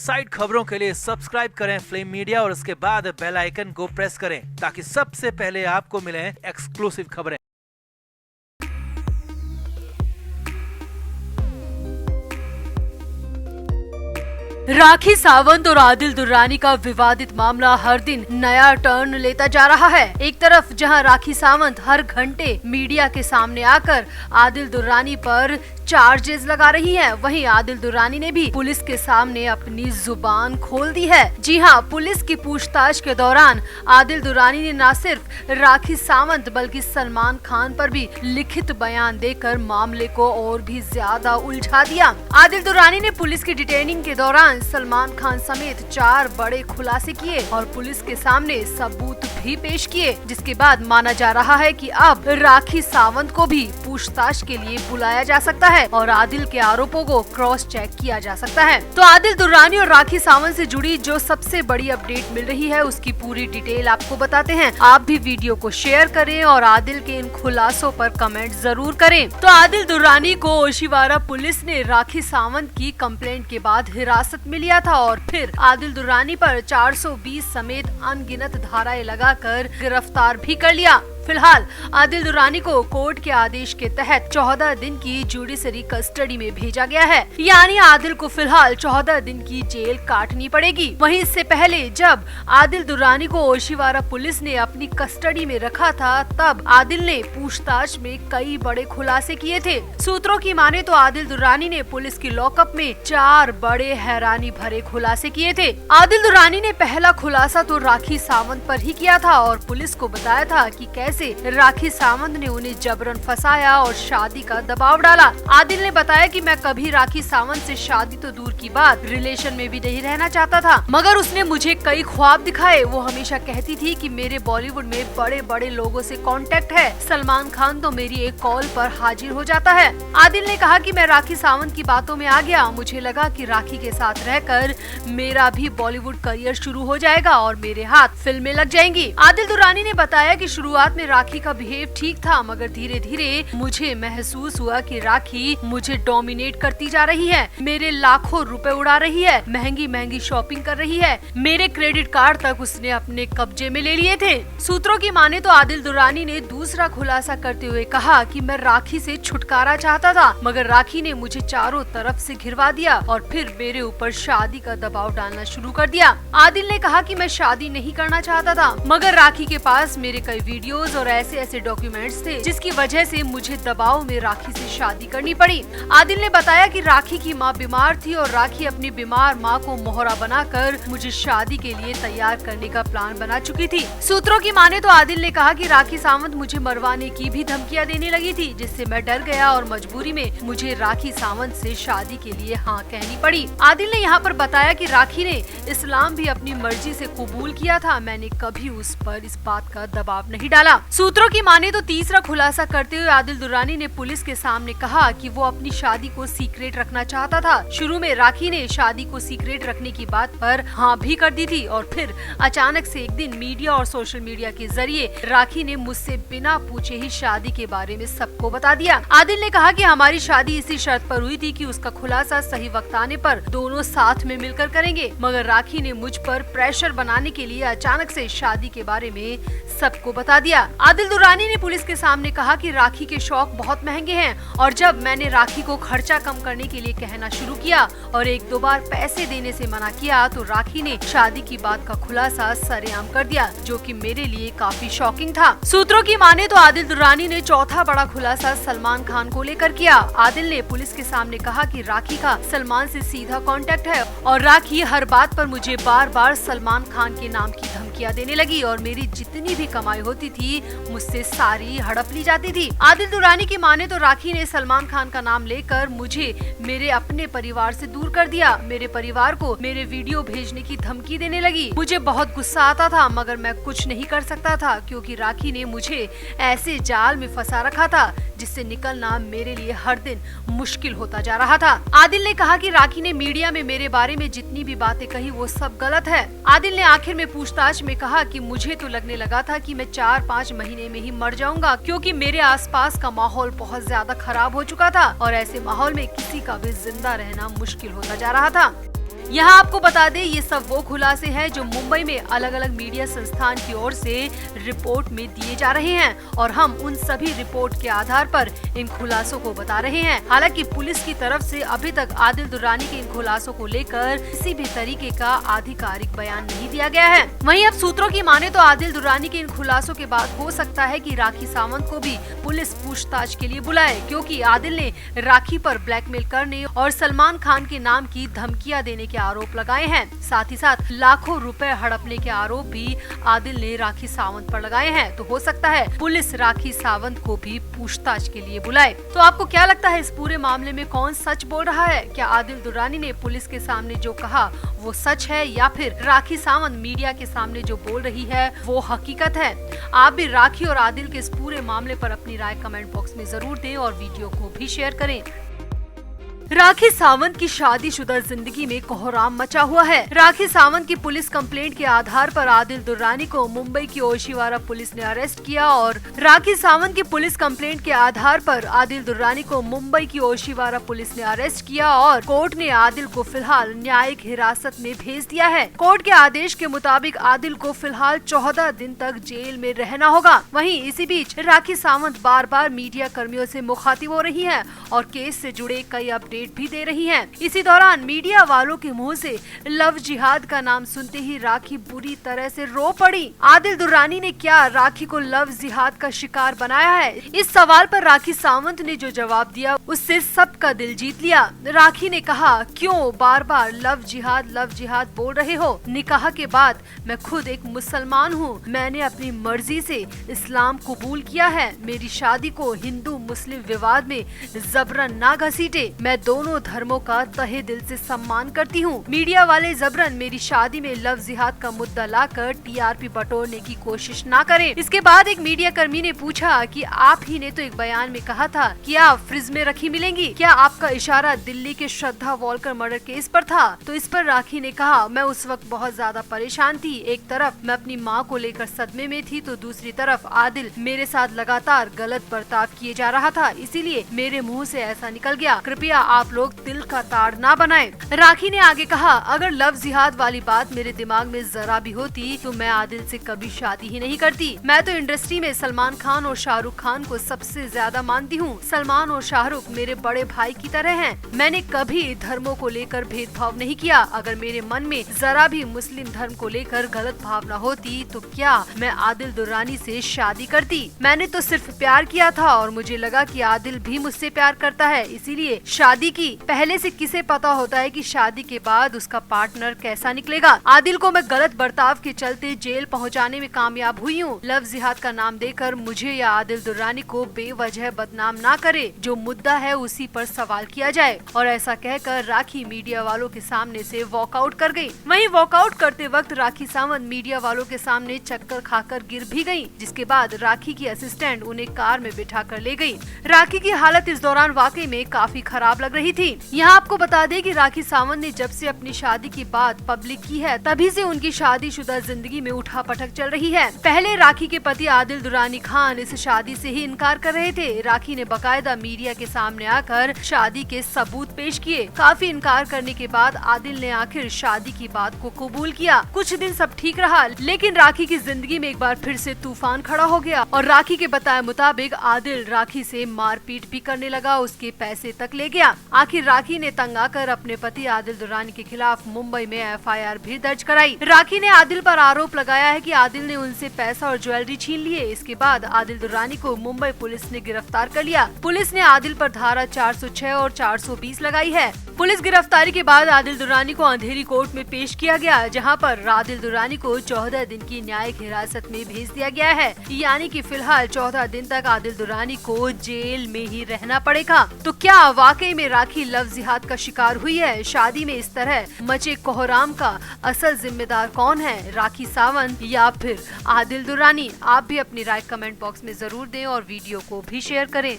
Side खबरों के लिए सब्सक्राइब करें फ्लेम मीडिया और उसके बाद बेल आइकन को प्रेस करें ताकि सबसे पहले आपको मिले एक्सक्लूसिव खबरें। राखी सावंत और आदिल दुर्रानी का विवादित मामला हर दिन नया टर्न लेता जा रहा है। एक तरफ जहां राखी सावंत हर घंटे मीडिया के सामने आकर आदिल दुर्रानी पर चार्जेस लगा रही हैं, वहीं आदिल दुर्रानी ने भी पुलिस के सामने अपनी जुबान खोल दी है। जी हां, पुलिस की पूछताछ के दौरान आदिल दुर्रानी ने न सिर्फ राखी सावंत बल्कि सलमान खान पर भी लिखित बयान देकर मामले को और भी ज्यादा उलझा दिया। आदिल दुर्रानी ने पुलिस की डिटेनिंग के दौरान सलमान खान समेत 4 बड़े खुलासे किए और पुलिस के सामने सबूत भी पेश किए, जिसके बाद माना जा रहा है कि अब राखी सावंत को भी पूछताछ के लिए बुलाया जा सकता है और आदिल के आरोपों को क्रॉस चेक किया जा सकता है। तो आदिल दुर्रानी और राखी सावंत से जुड़ी जो सबसे बड़ी अपडेट मिल रही है उसकी पूरी डिटेल आपको बताते हैं। आप भी वीडियो को शेयर करें और आदिल के इन खुलासों पर कमेंट जरूर करें। तो आदिल दुर्रानी को ओशिवारा पुलिस ने राखी सावंत की कंप्लेंट के बाद हिरासत में लिया था और फिर आदिल दुर्रानी पर 420 समेत अनगिनत धाराएं लगाकर गिरफ्तार भी कर लिया। फिलहाल आदिल दुर्रानी को कोर्ट के आदेश के तहत 14 दिन की जुडिशरी कस्टडी में भेजा गया है, यानी आदिल को फिलहाल 14 दिन की जेल काटनी पड़ेगी। वहीं इससे पहले जब आदिल दुर्रानी को ओशिवारा पुलिस ने अपनी कस्टडी में रखा था, तब आदिल ने पूछताछ में कई बड़े खुलासे किए थे। सूत्रों की माने तो आदिल दुर्रानी ने पुलिस की लॉकअप में 4 बड़े हैरानी भरे खुलासे किए थे। आदिल दुर्रानी ने पहला खुलासा तो राखी सावंत पर ही किया था और पुलिस को बताया था कि कैसे राखी सावंत ने उन्हें जबरन फंसाया और शादी का दबाव डाला। आदिल ने बताया कि मैं कभी राखी सावंत से शादी तो दूर की बात, रिलेशन में भी नहीं रहना चाहता था, मगर उसने मुझे कई ख्वाब दिखाए। वो हमेशा कहती थी कि मेरे बॉलीवुड में बड़े बड़े लोगों से कांटेक्ट है, सलमान खान तो मेरी एक कॉल पर हाजिर हो जाता है। आदिल ने कहा कि मैं राखी सावंत की बातों में आ गया, मुझे लगा कि राखी के साथ रहकर मेरा भी बॉलीवुड करियर शुरू हो जाएगा और मेरे हाथ फिल्में लग जाएंगी। आदिल दुर्रानी ने बताया कि शुरुआत में राखी का बिहेव ठीक था, मगर धीरे धीरे मुझे महसूस हुआ कि राखी मुझे डोमिनेट करती जा रही है, मेरे लाखों रुपए उड़ा रही है, महंगी महंगी शॉपिंग कर रही है, मेरे क्रेडिट कार्ड तक उसने अपने कब्जे में ले लिए थे। सूत्रों की माने तो आदिल दुर्रानी ने दूसरा खुलासा करते हुए कहा कि मैं राखी से छुटकारा चाहता था, मगर राखी ने मुझे चारों तरफ से घिरवा दिया और फिर मेरे ऊपर शादी का दबाव डालना शुरू कर दिया। आदिल ने कहा कि मैं शादी नहीं करना चाहता था, मगर राखी के पास मेरे कई वीडियोस और ऐसे डॉक्यूमेंट्स थे जिसकी वजह से मुझे दबाव में राखी से शादी करनी पड़ी। आदिल ने बताया कि राखी की मां बीमार थी और राखी अपनी बीमार मां को मोहरा बनाकर मुझे शादी के लिए तैयार करने का प्लान बना चुकी थी। सूत्रों की माने तो आदिल ने कहा कि राखी सावंत मुझे मरवाने की भी धमकियां देने लगी थी, जिससे मैं डर गया और मजबूरी में मुझे राखी सावंत से शादी के लिए हाँ कहनी पड़ी। आदिल ने यहाँ पर बताया कि राखी ने इस्लाम भी अपनी मर्जी से कबूल किया था, मैंने कभी उस पर इस बात का दबाव नहीं डाला। सूत्रों की माने तो तीसरा खुलासा करते हुए आदिल दुर्रानी ने पुलिस के सामने कहा कि वो अपनी शादी को सीक्रेट रखना चाहता था। शुरू में राखी ने शादी को सीक्रेट रखने की बात पर हाँ भी कर दी थी और फिर अचानक से एक दिन मीडिया और सोशल मीडिया के जरिए राखी ने मुझसे बिना पूछे ही शादी के बारे में सबको बता दिया। आदिल ने कहा कि हमारी शादी इसी शर्त पर हुई थी कि उसका खुलासा सही वक्त आने पर दोनों साथ में मिलकर करेंगे, मगर राखी ने मुझ पर प्रेशर बनाने के लिए अचानक से शादी के बारे में सबको बता दिया। आदिल दुर्रानी ने पुलिस के सामने कहा कि राखी के शौक बहुत महंगे हैं और जब मैंने राखी को खर्चा कम करने के लिए कहना शुरू किया और 1-2 बार पैसे देने से मना किया तो राखी ने शादी की बात का खुलासा सरेआम कर दिया, जो कि मेरे लिए काफी शॉकिंग था। सूत्रों की माने तो आदिल दुर्रानी ने चौथा बड़ा खुलासा सलमान खान को लेकर किया। आदिल ने पुलिस के सामने कहा कि राखी का सलमान से सीधा कांटेक्ट है और राखी हर बात पर मुझे बार बार सलमान खान के नाम की धमकियां देने लगी और मेरी जितनी भी कमाई होती थी मुझसे सारी हड़प ली जाती थी। आदिल दुर्रानी की माने तो राखी ने सलमान खान का नाम लेकर मुझे मेरे अपने परिवार से दूर कर दिया, मेरे परिवार को मेरे वीडियो भेजने की धमकी देने लगी। मुझे बहुत गुस्सा आता था, मगर मैं कुछ नहीं कर सकता था क्योंकि राखी ने मुझे ऐसे जाल में फंसा रखा था जिससे निकलना मेरे लिए हर दिन मुश्किल होता जा रहा था। आदिल ने कहा कि राखी ने मीडिया में मेरे बारे में जितनी भी बातें कही वो सब गलत है। आदिल ने आखिर में पूछताछ में कहा कि मुझे तो लगने लगा था कि मैं 4-5 महीने में ही मर जाऊंगा क्योंकि मेरे आसपास का माहौल बहुत ज्यादा खराब हो चुका था और ऐसे माहौल में किसी का भी जिंदा रहना मुश्किल होता जा रहा था। यहाँ आपको बता दें ये सब वो खुलासे हैं जो मुंबई में अलग अलग मीडिया संस्थान की ओर से रिपोर्ट में दिए जा रहे हैं और हम उन सभी रिपोर्ट के आधार पर इन खुलासों को बता रहे हैं। हालांकि पुलिस की तरफ से अभी तक आदिल दुर्रानी के इन खुलासों को लेकर किसी भी तरीके का आधिकारिक बयान नहीं दिया गया है। वहीं अब सूत्रों की माने तो आदिल दुर्रानी के इन खुलासों के बाद हो सकता है कि राखी सावंत को भी पुलिस पूछताछ के लिए बुलाए, क्योंकि आदिल ने राखी पर ब्लैकमेल करने और सलमान खान के नाम की धमकियां देने के आरोप लगाए हैं। साथ ही साथ लाखों रुपए हड़पने के आरोप भी आदिल ने राखी सावंत पर लगाए हैं। तो हो सकता है पुलिस राखी सावंत को भी पूछताछ के लिए बुलाए। तो आपको क्या लगता है इस पूरे मामले में कौन सच बोल रहा है? क्या आदिल दुर्रानी ने पुलिस के सामने जो कहा वो सच है या फिर राखी सावंत मीडिया के सामने जो बोल रही है वो हकीकत है? आप भी राखी और आदिल के इस पूरे मामले पर अपनी राय कमेंट बॉक्स में जरूर दें और वीडियो को भी शेयर करें। राखी सावंत की शादीशुदा जिंदगी में कोहराम मचा हुआ है। राखी सावंत की पुलिस कंप्लेंट के आधार पर आदिल दुर्रानी को मुंबई की ओशिवारा पुलिस ने अरेस्ट किया और राखी सावंत की पुलिस कंप्लेंट के आधार पर आदिल दुर्रानी को मुंबई की ओशिवारा पुलिस ने अरेस्ट किया और कोर्ट ने आदिल को फिलहाल न्यायिक हिरासत में भेज दिया है। कोर्ट के आदेश के मुताबिक आदिल को फिलहाल 14 दिन तक जेल में रहना होगा। वहीं इसी बीच राखी सावंत बार बार मीडिया कर्मियों से मुखातिब हो रही है और केस से जुड़े कई अपडेट भी दे रही हैं। इसी दौरान मीडिया वालों के मुंह से लव जिहाद का नाम सुनते ही राखी बुरी तरह से रो पड़ी। आदिल दुर्रानी ने क्या राखी को लव जिहाद का शिकार बनाया है? इस सवाल पर राखी सावंत ने जो जवाब दिया उससे सबका दिल जीत लिया। राखी ने कहा, क्यों बार बार लव जिहाद बोल रहे हो? निकाह के बाद मैं खुद एक मुसलमान हूँ। मैंने अपनी मर्जी से इस्लाम कबूल किया है। मेरी शादी को हिंदू मुस्लिम विवाद में जबरन ना घसीटे। मैं दोनों धर्मों का तहे दिल से सम्मान करती हूँ। मीडिया वाले जबरन मेरी शादी में लव जिहाद का मुद्दा लाकर टीआरपी बटोरने की कोशिश ना करें। इसके बाद एक मीडिया कर्मी ने पूछा कि आप ही ने तो एक बयान में कहा था कि आप फ्रिज में रखी मिलेंगी, क्या आपका इशारा दिल्ली के श्रद्धा वॉलकर मर्डर केस पर था? तो इस पर राखी ने कहा, मैं उस वक्त बहुत ज्यादा परेशान थी। एक तरफ मैं अपनी माँ को लेकर सदमे में थी तो दूसरी तरफ आदिल मेरे साथ लगातार गलत बर्ताव किए जा रहा था, इसीलिए मेरे मुँह से ऐसा निकल गया। कृपया आप लोग दिल का ताड़ ना बनाएं। राखी ने आगे कहा, अगर लव जिहाद वाली बात मेरे दिमाग में जरा भी होती तो मैं आदिल से कभी शादी ही नहीं करती। मैं तो इंडस्ट्री में सलमान खान और शाहरुख खान को सबसे ज्यादा मानती हूँ। सलमान और शाहरुख मेरे बड़े भाई की तरह हैं। मैंने कभी धर्मों को लेकर भेदभाव नहीं किया। अगर मेरे मन में जरा भी मुस्लिम धर्म को लेकर गलत भावना होती तो क्या मैं आदिल दुर्रानी से शादी करती? मैंने तो सिर्फ प्यार किया था और मुझे लगा कि आदिल भी मुझसे प्यार करता है, इसीलिए शादी की। पहले से किसे पता होता है कि शादी के बाद उसका पार्टनर कैसा निकलेगा? आदिल को मैं गलत बर्ताव के चलते जेल पहुंचाने में कामयाब हुई हूँ। लव जिहाद का नाम देकर मुझे या आदिल दुर्रानी को बेवजह बदनाम ना करे। जो मुद्दा है उसी पर सवाल किया जाए। और ऐसा कहकर राखी मीडिया वालों के सामने से वॉकआउट कर गयी। वहीं वॉकआउट करते वक्त राखी सावंत मीडिया वालों के सामने चक्कर खाकर गिर भी गयी, जिसके बाद राखी की असिस्टेंट उन्हें कार में बिठा कर ले गयी। राखी की हालत इस दौरान वाकई में काफी खराब लग रही थी। यहाँ आपको बता दें कि राखी सावंत ने जब से अपनी शादी की बात पब्लिक की है तभी से उनकी शादीशुदा जिंदगी में उठापटक चल रही है। पहले राखी के पति आदिल दुर्रानी खान इस शादी से ही इनकार कर रहे थे। राखी ने बकायदा मीडिया के सामने आकर शादी के सबूत पेश किए। काफी इनकार करने के बाद आदिल ने आखिर शादी की बात को कबूल किया। कुछ दिन सब ठीक रहा, लेकिन राखी की जिंदगी में एक बार फिर से तूफान खड़ा हो गया और राखी के बताए मुताबिक आदिल राखी से मारपीट भी करने लगा, उसके पैसे तक ले गया। आखिर राखी ने तंग आकर अपने पति आदिल दुर्रानी के खिलाफ मुंबई में एफआईआर भी दर्ज कराई। राखी ने आदिल पर आरोप लगाया है कि आदिल ने उनसे पैसा और ज्वेलरी छीन लिए। इसके बाद आदिल दुर्रानी को मुंबई पुलिस ने गिरफ्तार कर लिया। पुलिस ने आदिल पर धारा 406 और 420 लगाई है। पुलिस गिरफ्तारी के बाद आदिल दुर्रानी को अंधेरी कोर्ट में पेश किया गया, जहां पर आदिल दुर्रानी को 14 दिन की न्यायिक हिरासत में भेज दिया गया है। यानी कि फिलहाल 14 दिन तक आदिल दुर्रानी को जेल में ही रहना पड़ेगा। तो क्या वाकई में राखी लव जिहाद का शिकार हुई है? शादी में इस तरह मचे कोहराम का असल जिम्मेदार कौन है, राखी सावंत या फिर आदिल दुर्रानी? आप भी अपनी राय कमेंट बॉक्स में जरूर दें और वीडियो को भी शेयर करें।